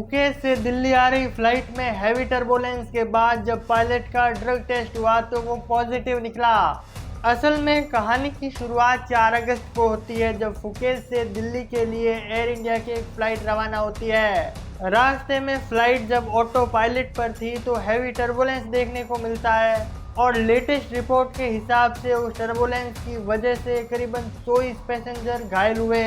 मुकेश से दिल्ली आ रही फ्लाइट में हैवी टर्बुलेंस के बाद जब पायलट का ड्रग टेस्ट हुआ तो वो पॉजिटिव निकला। असल में कहानी की शुरुआत 4 अगस्त को होती है जब फुकेत से दिल्ली के लिए एयर इंडिया की एक फ़्लाइट रवाना होती है। रास्ते में फ़्लाइट जब ऑटो पायलट पर थी तो हैवी टर्बुलेंस देखने को मिलता है और लेटेस्ट रिपोर्ट के हिसाब से उस टर्बुलेंस की वजह से करीबन 24 पैसेंजर घायल हुए,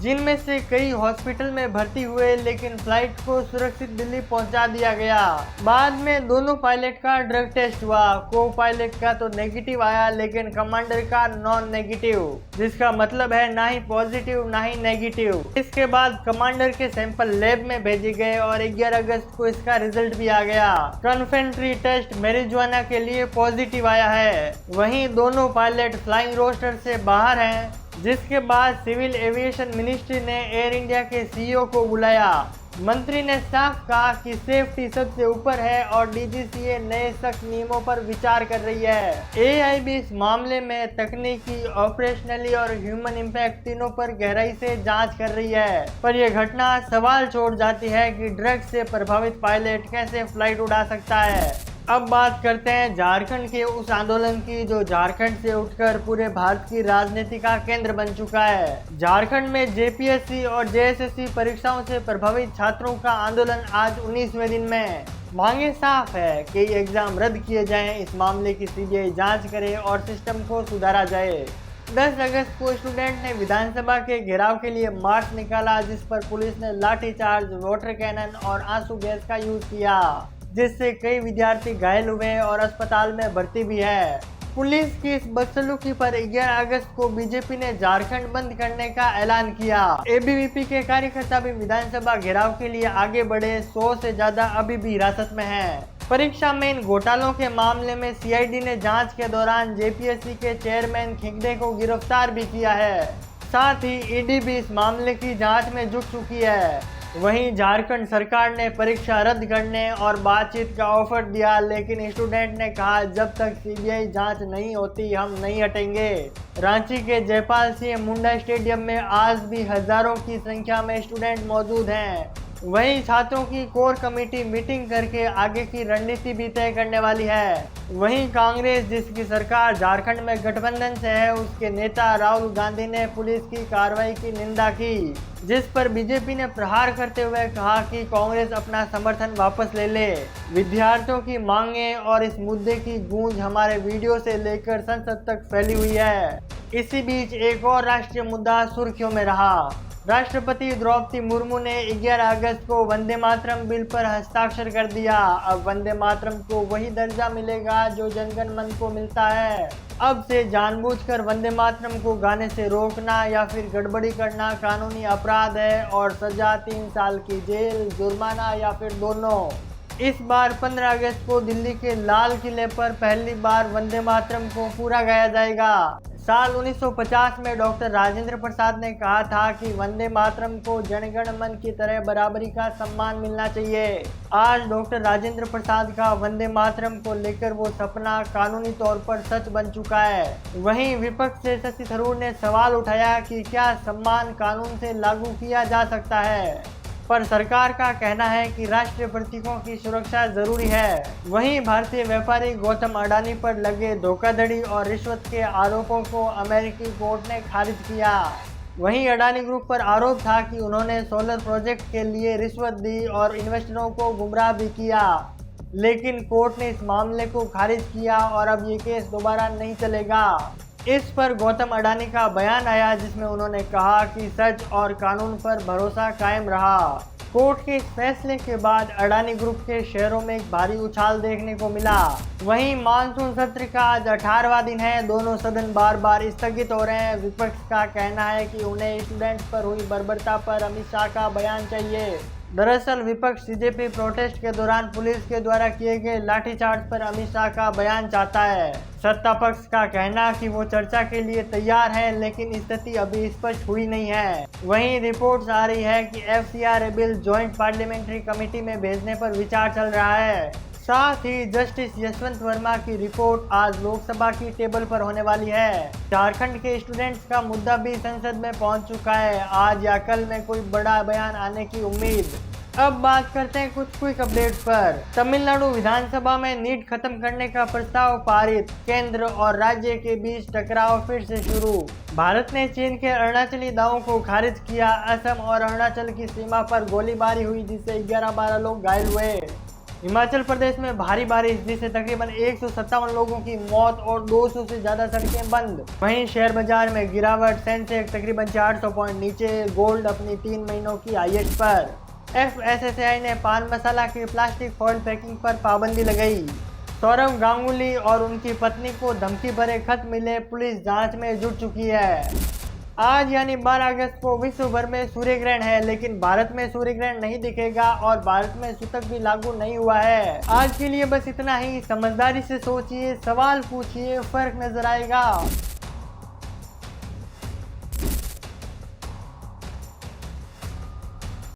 जिनमें से कई हॉस्पिटल में भर्ती हुए, लेकिन फ्लाइट को सुरक्षित दिल्ली पहुंचा दिया गया। बाद में दोनों पायलट का ड्रग टेस्ट हुआ। को पायलट का तो नेगेटिव आया लेकिन कमांडर का नॉन नेगेटिव, जिसका मतलब है ना ही पॉजिटिव ना ही नेगेटिव। इसके बाद कमांडर के सैंपल लैब में भेजे गए और 11 अगस्त को इसका रिजल्ट भी आ गया। कन्फेंट्री टेस्ट मैरिजुआना के लिए पॉजिटिव आया है। वहीं दोनों पायलट फ्लाइंग रोस्टर से बाहर हैं, जिसके बाद सिविल एविएशन मिनिस्ट्री ने एयर इंडिया के सीईओ को बुलाया। मंत्री ने साफ कहा कि सेफ्टी सबसे ऊपर है और डीजीसीए नए सख्त नियमों पर विचार कर रही है। एआईबी इस मामले में तकनीकी, ऑपरेशनली और ह्यूमन इम्पैक्ट तीनों पर गहराई से जांच कर रही है। पर यह घटना सवाल छोड़ जाती है कि ड्रग्स से प्रभावित पायलट कैसे फ्लाइट उड़ा सकता है। अब बात करते हैं झारखंड के उस आंदोलन की जो झारखंड से उठकर पूरे भारत की राजनीति का केंद्र बन चुका है। झारखंड में जेपीएससी और जेएसएससी परीक्षाओं से प्रभावित छात्रों का आंदोलन आज 19वें दिन में। मांगे साफ है कि एग्जाम रद्द किए जाएं, इस मामले की सीबीआई जांच करे और सिस्टम को सुधारा जाए। 10 अगस्त को स्टूडेंट ने विधानसभा के घेराव के लिए मार्च निकाला, जिस पर पुलिस ने लाठीचार्ज, वाटर कैनन और आंसू गैस का यूज किया, जिससे कई विद्यार्थी घायल हुए और अस्पताल में भर्ती भी है। पुलिस की इस बदसलूकी पर 11 अगस्त को बीजेपी ने झारखंड बंद करने का ऐलान किया। एबीवीपी के कार्यकर्ता भी विधानसभा घेराव के लिए आगे बढ़े। 100 से ज्यादा अभी भी हिरासत में हैं। परीक्षा में इन घोटालों के मामले में सीआईडी ने जांच के दौरान जेपीएससी के चेयरमैन खिंगडे को गिरफ्तार भी किया है। साथ ही ईडी भी इस मामले की जांच में जुट चुकी है। वहीं झारखंड सरकार ने परीक्षा रद्द करने और बातचीत का ऑफर दिया, लेकिन स्टूडेंट ने कहा जब तक सीबीआई जांच नहीं होती हम नहीं हटेंगे। रांची के जयपाल सिंह मुंडा स्टेडियम में आज भी हजारों की संख्या में स्टूडेंट मौजूद हैं। वहीं छात्रों की कोर कमेटी मीटिंग करके आगे की रणनीति भी तय करने वाली है। वहीं कांग्रेस, जिसकी सरकार झारखंड में गठबंधन से है, उसके नेता राहुल गांधी ने पुलिस की कार्रवाई की निंदा की, जिस पर बीजेपी ने प्रहार करते हुए कहा कि कांग्रेस अपना समर्थन वापस ले ले। विद्यार्थियों की मांगें और इस मुद्दे की गूंज हमारे वीडियो से लेकर संसद तक फैली हुई है। इसी बीच एक और राष्ट्रीय मुद्दा सुर्खियों में रहा। राष्ट्रपति द्रौपदी मुर्मू ने 11 अगस्त को वंदे मातरम बिल पर हस्ताक्षर कर दिया। अब वंदे मातरम को वही दर्जा मिलेगा जो जनगण मन को मिलता है। अब से जानबूझकर वंदे मातरम को गाने से रोकना या फिर गड़बड़ी करना कानूनी अपराध है और सजा 3 साल की जेल, जुर्माना या फिर दोनों। इस बार 15 अगस्त को दिल्ली के लाल किले पर पहली बार वंदे मातरम को पूरा गाया जाएगा। साल 1950 में डॉक्टर राजेंद्र प्रसाद ने कहा था कि वंदे मातरम को जनगण मन की तरह बराबरी का सम्मान मिलना चाहिए। आज डॉक्टर राजेंद्र प्रसाद का वंदे मातरम को लेकर वो सपना कानूनी तौर पर सच बन चुका है। वहीं विपक्ष से शशि थरूर ने सवाल उठाया कि क्या सम्मान कानून से लागू किया जा सकता है, पर सरकार का कहना है कि राष्ट्रीय प्रतीकों की सुरक्षा जरूरी है। वहीं भारतीय व्यापारी गौतम अडानी पर लगे धोखाधड़ी और रिश्वत के आरोपों को अमेरिकी कोर्ट ने खारिज किया। वहीं अडानी ग्रुप पर आरोप था कि उन्होंने सोलर प्रोजेक्ट के लिए रिश्वत दी और इन्वेस्टरों को गुमराह भी किया, लेकिन कोर्ट ने इस मामले को खारिज किया और अब ये केस दोबारा नहीं चलेगा। इस पर गौतम अडानी का बयान आया, जिसमें उन्होंने कहा कि सच और कानून पर भरोसा कायम रहा। कोर्ट के इस फैसले के बाद अडानी ग्रुप के शेयरों में एक भारी उछाल देखने को मिला। वहीं मानसून सत्र का आज 18वां दिन है। दोनों सदन बार बार स्थगित हो रहे हैं। विपक्ष का कहना है कि उन्हें स्टूडेंट्स पर हुई बर्बरता पर अमित शाह का बयान चाहिए। दरअसल विपक्ष बीजेपी प्रोटेस्ट के दौरान पुलिस के द्वारा किए गए लाठीचार्ज पर अमित शाह का बयान चाहता है। सत्ता पक्ष का कहना कि वो चर्चा के लिए तैयार है, लेकिन स्थिति अभी स्पष्ट हुई नहीं है। वहीं रिपोर्ट्स आ रही है कि FCR bill joint parliamentary committee में भेजने पर विचार चल रहा है। साथ ही जस्टिस यशवंत वर्मा की रिपोर्ट आज लोकसभा की टेबल पर होने वाली है। झारखंड के स्टूडेंट्स का मुद्दा भी संसद में पहुंच चुका है। आज या कल में कोई बड़ा बयान आने की उम्मीद। अब बात करते हैं कुछ क्विक अपडेट पर। तमिलनाडु विधानसभा में नीट खत्म करने का प्रस्ताव पारित, केंद्र और राज्य के बीच टकराव फिर से शुरू। भारत ने चीन के अरुणाचली दावों को खारिज किया। असम और अरुणाचल की सीमा पर गोलीबारी हुई जिससे 11-12 लोग घायल हुए। हिमाचल प्रदेश में भारी बारिश जिससे तकरीबन 157 लोगों की मौत और 200 से ज्यादा सड़कें बंद। वहीं शेयर बाजार में गिरावट, सेंसेक्स तकरीबन 400 पॉइंट नीचे, गोल्ड अपनी 3 महीनों की हाईएस्ट पर। FSSAI ने पान मसाला की प्लास्टिक फॉइल पैकिंग पर पाबंदी लगाई। सौरव गांगुली और उनकी पत्नी को धमकी भरे खत मिले, पुलिस जांच में जुट चुकी है। आज यानी 12 अगस्त को विश्व भर में सूर्य ग्रहण है, लेकिन भारत में सूर्य ग्रहण नहीं दिखेगा और भारत में सूतक भी लागू नहीं हुआ है। आज के लिए बस इतना ही। समझदारी से सोचिए, सवाल पूछिए, फर्क नजर आएगा।